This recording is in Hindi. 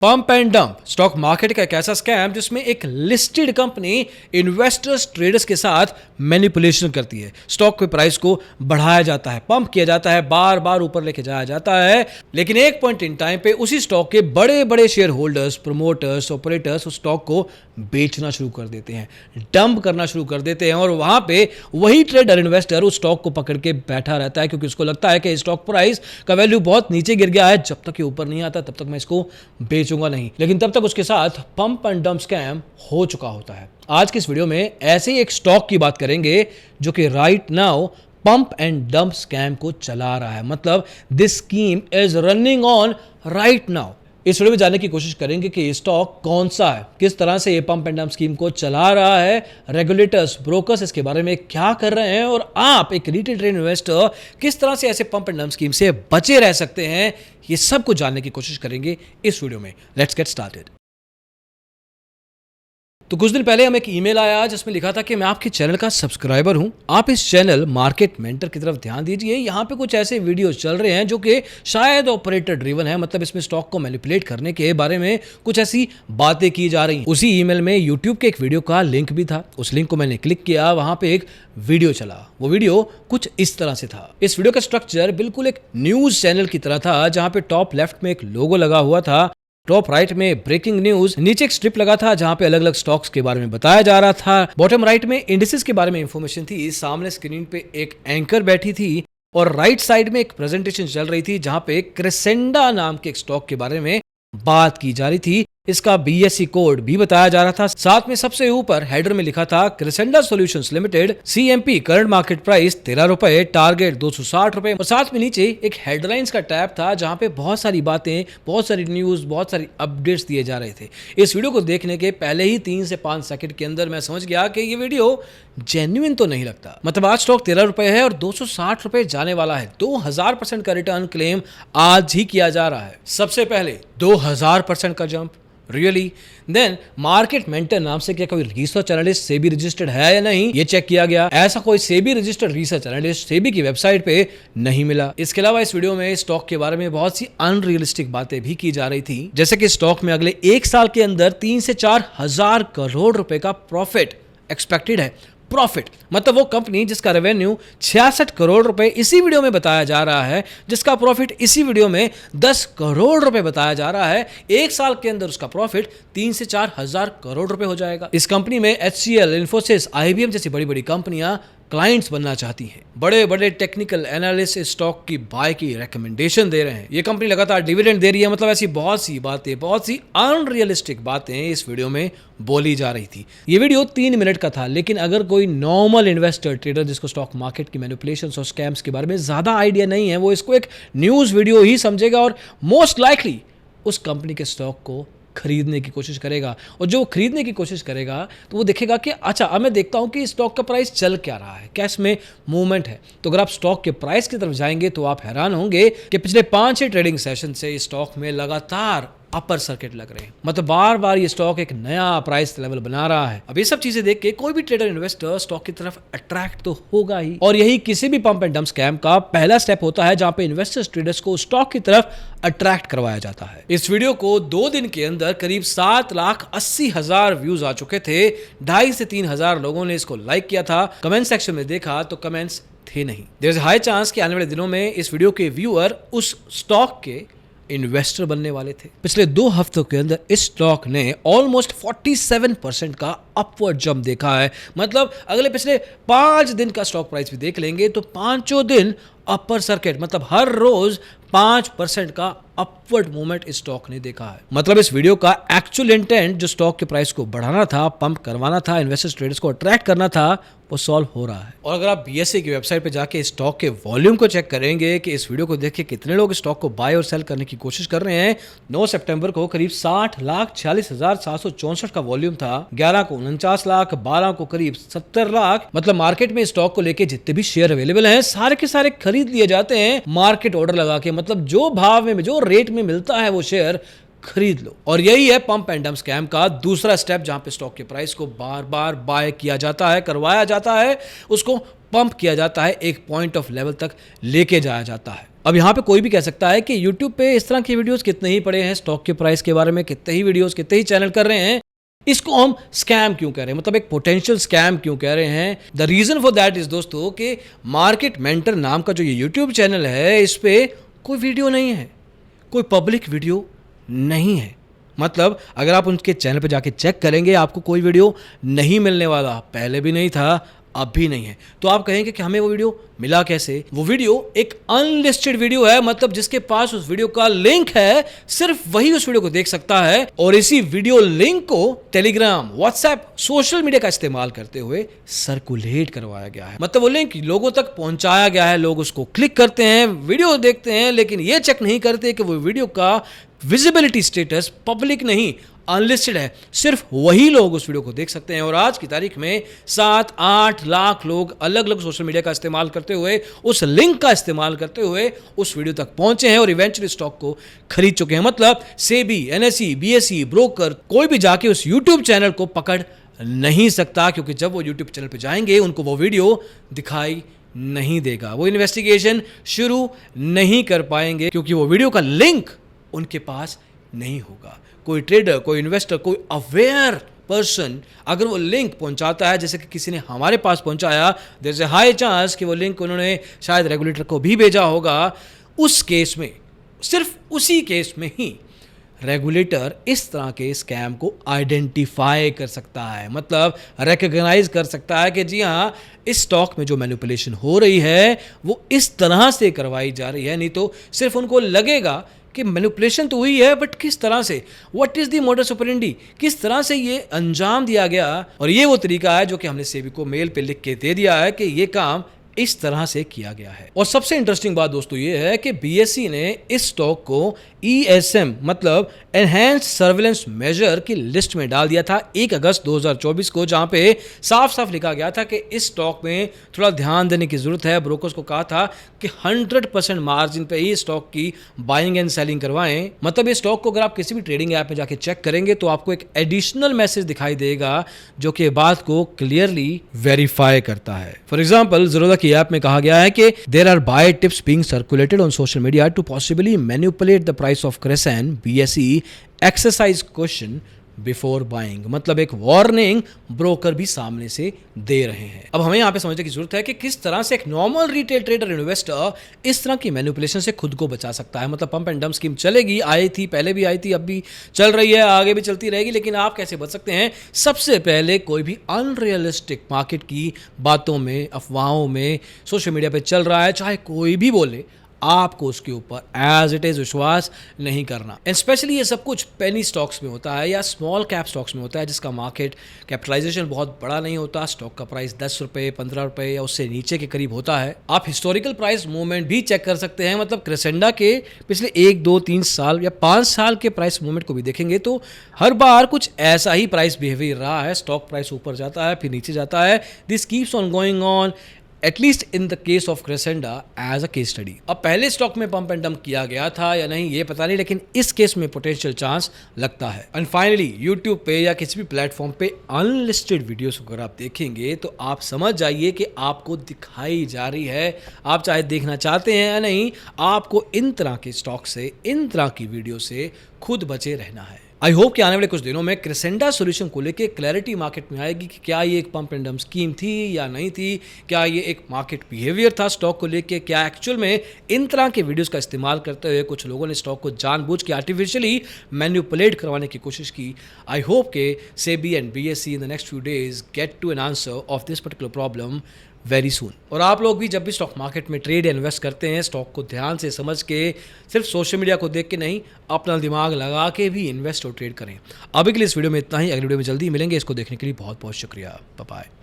Pump and dump stock market का एक ऐसा स्कैम जिसमें एक लिस्टेड कंपनी इन्वेस्टर्स ट्रेडर्स के साथ मैनिपुलेशन करती है। स्टॉक के प्राइस को बढ़ाया जाता है, पंप किया जाता है, बार बार ऊपर लेके जाया जाता है, लेकिन एक पॉइंट इन टाइम पे उसी स्टॉक के बड़े बड़े शेयर होल्डर्स, प्रमोटर्स, ऑपरेटर्स उस स्टॉक को बेचना शुरू कर देते हैं, डंप करना शुरू कर देते हैं और वहां पे वही ट्रेडर इन्वेस्टर उस स्टॉक को पकड़ के बैठा रहता है क्योंकि उसको लगता है कि स्टॉक प्राइस का वैल्यू बहुत नीचे गिर गया है, जब तक ये ऊपर नहीं आता तब तक मैं इसको बेचूंगा नहीं। लेकिन तब तक उसके साथ पंप एंड डंप स्कैम हो चुका होता है। आज की इस वीडियो में ऐसे ही एक स्टॉक की बात करेंगे जो कि right now pump and dump scam को चला रहा है, मतलब this scheme is running on right now. इस वीडियो में जानने की कोशिश करेंगे कि ये स्टॉक कौन सा है, किस तरह से ये पंप एंड डंप स्कीम को चला रहा है, रेगुलेटर्स, ब्रोकर्स इसके बारे में क्या कर रहे हैं और आप एक रिटेल ट्रेड इन्वेस्टर किस तरह से ऐसे पंप एंड डंप स्कीम से बचे रह सकते हैं। ये सब कुछ जानने की कोशिश करेंगे इस वीडियो में। Let's get started. तो कुछ दिन पहले हमें एक ईमेल आया जिसमें लिखा था कि मैं आपके चैनल का सब्सक्राइबर हूं, आप इस चैनल मार्केट मेंटर की तरफ ध्यान दीजिए। यहां पे कुछ ऐसे वीडियोस चल रहे हैं जो कि शायद ऑपरेटर ड्रिवन है, मतलब इसमें स्टॉक को मैनिपुलेट करने के बारे में कुछ ऐसी बातें की जा रही हैं। उसी ईमेल में यूट्यूब के एक वीडियो का लिंक भी था। उस लिंक को मैंने क्लिक किया, वहां पे एक वीडियो चला। वो वीडियो कुछ इस तरह से था। इस वीडियो का स्ट्रक्चर बिल्कुल एक न्यूज चैनल की तरह था, जहां पे टॉप लेफ्ट में एक लोगो लगा हुआ था, टॉप राइट में ब्रेकिंग न्यूज, नीचे एक स्ट्रिप लगा था जहां पे अलग अलग स्टॉक्स के बारे में बताया जा रहा था, बॉटम राइट में इंडिसेस के बारे में इंफॉर्मेशन थी, सामने स्क्रीन पे एक एंकर बैठी थी और राइट साइड में एक प्रेजेंटेशन चल रही थी जहां पे क्रेसेंडा नाम के एक स्टॉक के बारे में बात की जा रही थी। इसका बीएसई कोड भी बताया जा रहा था। साथ में सबसे ऊपर हेडर में लिखा था Crescenda solutions limited CMP current market price 13 रुपए, टारगेट 260 रुपए। और साथ में नीचे एक हेडलाइंस का टैब था जहां पे बहुत सारी बातें, बहुत सारी न्यूज, बहुत सारी अपडेट्स दिए जा रहे थे। इस वीडियो को देखने के पहले ही 3 से 5 सेकंड के अंदर मैं समझ गया कि ये वीडियो जेन्युइन तो नहीं लगता। मतलब आज स्टॉक 13 रुपए है और 260 रुपए जाने वाला है। 2000% का रिटर्न क्लेम आज ही किया जा रहा है। सबसे पहले 2000% का jump, really? Then market mentor नाम से क्या कोई रिसर्च एनालिस्ट सेबी रजिस्टर्ड है या नहीं, ये चेक किया गया। ऐसा कोई SEBI registered research analyst SEBI की वेबसाइट पे नहीं मिला। इसके अलावा इस वीडियो में स्टॉक के बारे में बहुत सी अनरियलिस्टिक बातें भी की जा रही थी, जैसे कि स्टॉक में अगले 1 साल के अंदर 3 से 4 हजार करोड़ रुपए का प्रॉफिट एक्सपेक्टेड है। प्रॉफिट मतलब वो कंपनी जिसका रेवेन्यू 66 करोड़ रुपए इसी वीडियो में बताया जा रहा है, जिसका प्रॉफिट इसी वीडियो में 10 करोड़ रुपए बताया जा रहा है, 1 साल के अंदर उसका प्रॉफिट 3 से 4 हजार करोड़ रुपए हो जाएगा। इस कंपनी में HCL, इन्फोसिस, IBM जैसी बड़ी बड़ी कंपनियां क्लाइंट्स बनना चाहती हैं। बड़े बड़े टेक्निकल एनालिस्ट स्टॉक की बाय की रिकमेंडेशन दे रहे हैं। ये कंपनी लगातार डिविडेंड दे रही है। मतलब ऐसी बहुत सी बातें, बहुत सी अनरियलिस्टिक बातें इस वीडियो में बोली जा रही थी। ये वीडियो 3 मिनट का था, लेकिन अगर कोई नॉर्मल इन्वेस्टर ट्रेडर जिसको स्टॉक मार्केट की मैनिपुलेशंस और स्कैम्स के बारे में ज्यादा आइडिया नहीं है, वो इसको एक न्यूज वीडियो ही समझेगा और मोस्ट लाइकली उस कंपनी के स्टॉक को खरीदने की कोशिश करेगा। और जो खरीदने की कोशिश करेगा तो वो देखेगा कि अच्छा, अब मैं देखता हूं कि स्टॉक का प्राइस चल क्या रहा है, क्या इसमें मूवमेंट है। तो अगर आप स्टॉक के प्राइस की तरफ जाएंगे तो आप हैरान होंगे कि पिछले 5-6 ट्रेडिंग सेशन से स्टॉक में लगातार अपर सर्किट लग रहे हैं। मतलब बार बार ये स्टॉक एक नया प्राइस लेवल बना रहा है। अब ये सब चीजें देख के कोई भी ट्रेडर इन्वेस्टर स्टॉक की तरफ अट्रैक्ट तो होगा ही, और यही किसी भी पंप एंड डंप स्कैम का पहला स्टेप होता है, जहां पे इन्वेस्टर्स ट्रेडर्स को स्टॉक की तरफ अट्रैक्ट करवाया जाता है। इस वीडियो को 2 दिन के अंदर करीब 7,80,000 व्यूज आ चुके थे। 2,500 से 3,000 लोगों ने इसको लाइक किया था। कमेंट सेक्शन में देखा तो कमेंट्स थे नहीं। देयर इज हाई चांस कि आने वाले दिनों में इस वीडियो के व्यूअर उस स्टॉक के इन्वेस्टर बनने वाले थे। पिछले 2 हफ्तों के अंदर इस स्टॉक ने ऑलमोस्ट 47% का अपवर्ड जंप देखा है। मतलब अगले पिछले 5 दिन का स्टॉक प्राइस भी देख लेंगे तो 5 दिन अपर सर्किट, मतलब हर रोज 5% का अपवर्ड मूवमेंट इस स्टॉक ने देखा है। मतलब इस वीडियो का एक्चुअल इंटेंट जो स्टॉक के प्राइस को बढ़ाना था, पंप करवाना था, इन्वेस्टर्स ट्रेडर्स को अट्रैक्ट करना था, वो सॉल्व हो रहा है। और अगर आप बीएसई की वेबसाइट पे जाके स्टॉक के वॉल्यूम को चेक करेंगे कि इस वीडियो को देख के कितने लोग स्टॉक को बाय और सेल करने की कोशिश कर रहे हैं, 9 सितंबर को करीब 60,46,764 का वॉल्यूम था, 11 को 49 लाख, 12 को करीब 70 लाख। मतलब मार्केट में स्टॉक को लेके जितने भी शेयर अवेलेबल हैं सारे के सारे खरीद लिए जाते हैं मार्केट ऑर्डर लगा के। मतलब जो भाव में, जो रेट में मिलता है वो शेयर खरीद लो। और यही है पंप एंड डंप स्कैम का दूसरा स्टेप, जहां पे स्टॉक के प्राइस को बार बार बाय किया जाता है, करवाया जाता है, उसको पंप किया जाता है, एक पॉइंट ऑफ लेवल तक लेके जाया जाता है। अब यहाँ पे कोई भी कह सकता है कि YouTube पे इस तरह की वीडियोस कितने ही पड़े हैं, स्टॉक के प्राइस के बारे में कितने ही वीडियोस, कितने ही चैनल कर रहे हैं, इसको हम स्कैम क्यों कह रहे हैं, मतलब एक पोटेंशियल स्कैम क्यों कह रहे हैं। The reason for that is दोस्तों कि मार्केट मेंटर नाम का जो ये यूट्यूब चैनल है, इस पे कोई वीडियो नहीं है, कोई पब्लिक वीडियो नहीं है। मतलब अगर आप उनके चैनल पे जाके चेक करेंगे आपको कोई वीडियो नहीं मिलने वाला, पहले भी नहीं था, अब भी नहीं है। तो आप कहेंगे कि हमें वो वीडियो मिला कैसे? वो वीडियो एक अनलिस्टेड वीडियो है, मतलब जिसके पास उस वीडियो का लिंक है सिर्फ वही उस वीडियो को देख सकता है, और इसी वीडियो लिंक को टेलीग्राम, व्हाट्सएप, सोशल मीडिया का इस्तेमाल करते हुए सर्कुलेट करवाया गया है। मतलब वो लिंक लोगों तक पहुंचाया गया है, लोग उसको क्लिक करते हैं, वीडियो देखते हैं, लेकिन ये चेक नहीं करते कि वो वीडियो का विजिबिलिटी स्टेटस पब्लिक नहीं, अनलिस्टेड है, सिर्फ वही लोग उस वीडियो को देख सकते हैं। और आज की तारीख में 7-8 लाख लोग अलग अलग सोशल मीडिया का इस्तेमाल करते हुए, उस लिंक का इस्तेमाल करते हुए उस वीडियो तक पहुंचे हैं और इवेंचुअली स्टॉक को खरीद चुके हैं। मतलब सेबी, एनएसई, बीएसई, ब्रोकर, कोई भी जाके उस यूट्यूब चैनल को पकड़ नहीं सकता, क्योंकि जब वो यूट्यूब चैनल पर जाएंगे उनको वो वीडियो दिखाई नहीं देगा, वो इन्वेस्टिगेशन शुरू नहीं कर पाएंगे, क्योंकि वो वीडियो का लिंक उनके पास नहीं होगा। कोई ट्रेडर, कोई इन्वेस्टर, कोई अवेयर पर्सन अगर वो लिंक पहुंचाता है, जैसे कि किसी ने हमारे पास पहुंचाया, there is a high chance कि वो लिंक उन्होंने शायद रेगुलेटर को भी भेजा होगा, उस केस में, सिर्फ उसी केस में ही रेगुलेटर इस तरह के स्कैम को आइडेंटिफाई कर सकता है, मतलब रिकॉग्नाइज कर सकता है कि जी हाँ, इस स्टॉक में जो मैनिपुलेशन हो रही है वो इस तरह से करवाई जा रही है। नहीं तो सिर्फ उनको लगेगा कि मैनिपुलेशन तो हुई है, बट किस तरह से, what is the modus operandi, किस तरह से ये अंजाम दिया गया। और ये वो तरीका है जो कि हमने सेबी को मेल पे लिख के दे दिया है कि ये काम इस तरह से किया गया है। और सबसे इंटरेस्टिंग बात दोस्तों ये है कि बीएसई ने इस स्टॉक को ESM मतलब एनहेंस्ड सर्विलेंस मेजर की लिस्ट में डाल दिया था 1 अगस्त 2024 को, जहां पे साफ साफ लिखा गया था कि इस स्टॉक में थोड़ा ध्यान देने की जरूरत है। ब्रोकर्स को कहा था कि 100% मार्जिन पे ही स्टॉक की बाइंग एंड सेलिंग करवाएं। मतलब इस स्टॉक को अगर आप किसी भी ट्रेडिंग ऐप में जाके चेक करेंगे तो आपको एक एडिशनल मैसेज दिखाई देगा जो कि बात को क्लियरली वेरीफाई करता है। फॉर एग्जाम्पल, ज़ीरोधा की ऐप में कहा गया है कि there are buy tips being circulated on social media to possibly manipulate the price of Crescent, BSE exercise question before buying. मतलब एक वार्निंग ब्रोकर भी सामने से दे रहे हैं। अब हमें यहाँ पे समझने की जरूरत है कि किस तरह से एक नॉर्मल रिटेल ट्रेडर इन्वेस्टर इस तरह की मैनिपुलेशन से खुद को बचा सकता है। मतलब पंप एंड डंप स्कीम चलेगी, आई थी, पहले भी आई थी, अब भी चल रही है, आगे भी चलती रहेगी, लेकिन आप कैसे बच सकते हैं? सबसे पहले कोई भी अनरियलिस्टिक मार्केट की बातों में, अफवाहों में सोशल मीडिया पे चल रहा है, चाहे कोई भी बोले, आपको उसके ऊपर एज इट इज विश्वास नहीं करना। एंड स्पेशली ये सब कुछ पेनी स्टॉक्स में होता है या स्मॉल कैप स्टॉक्स में होता है, जिसका मार्केट कैपिटलाइजेशन बहुत बड़ा नहीं होता, स्टॉक का प्राइस 10 रुपये, 15 रुपये या उससे नीचे के करीब होता है। आप हिस्टोरिकल प्राइस मूवमेंट भी चेक कर सकते हैं। मतलब क्रेसेंडा के पिछले 1, 2, 3 साल या 5 साल के प्राइस मूवमेंट को भी देखेंगे तो हर बार कुछ ऐसा ही प्राइस बिहेवियर रहा है। स्टॉक प्राइस ऊपर जाता है, फिर नीचे जाता है। This keeps on going on, at least in the case of Crescenda as a case study. अब पहले स्टॉक में पंप एंड डंप किया गया था या नहीं ये पता नहीं, लेकिन इस केस में पोटेंशियल चांस लगता है। एंड फाइनली यूट्यूब पे या किसी भी प्लेटफॉर्म पे अनलिस्टेड वीडियोस अगर आप देखेंगे तो आप समझ जाइए कि आपको दिखाई जा रही है। आप चाहे देखना चाहते हैं या नहीं, आपको इन तरह के स्टॉक से, इन तरह की वीडियो से खुद बचे रहना है। आई होप कि आने वाले कुछ दिनों में क्रेसेंडा सॉल्यूशन को लेके क्लैरिटी मार्केट में आएगी कि क्या ये एक पंप एंड डंप स्कीम थी या नहीं थी, क्या ये एक मार्केट बिहेवियर था स्टॉक को लेके, क्या एक्चुअल में इन तरह के वीडियोस का इस्तेमाल करते हुए कुछ लोगों ने स्टॉक को जानबूझ के आर्टिफिशियली मैनिपुलेट करवाने की कोशिश की। आई होप के SEBI and BSE in the next few days get to an answer of this particular problem very soon. और आप लोग भी जब भी स्टॉक मार्केट में ट्रेड या इन्वेस्ट करते हैं, स्टॉक को ध्यान से समझ के, सिर्फ सोशल मीडिया को देख के नहीं, अपना दिमाग लगा के भी इन्वेस्ट और ट्रेड करें। अभी के लिए इस वीडियो में इतना ही। अगली वीडियो में जल्दी मिलेंगे। इसको देखने के लिए बहुत बहुत शुक्रिया। Bye bye.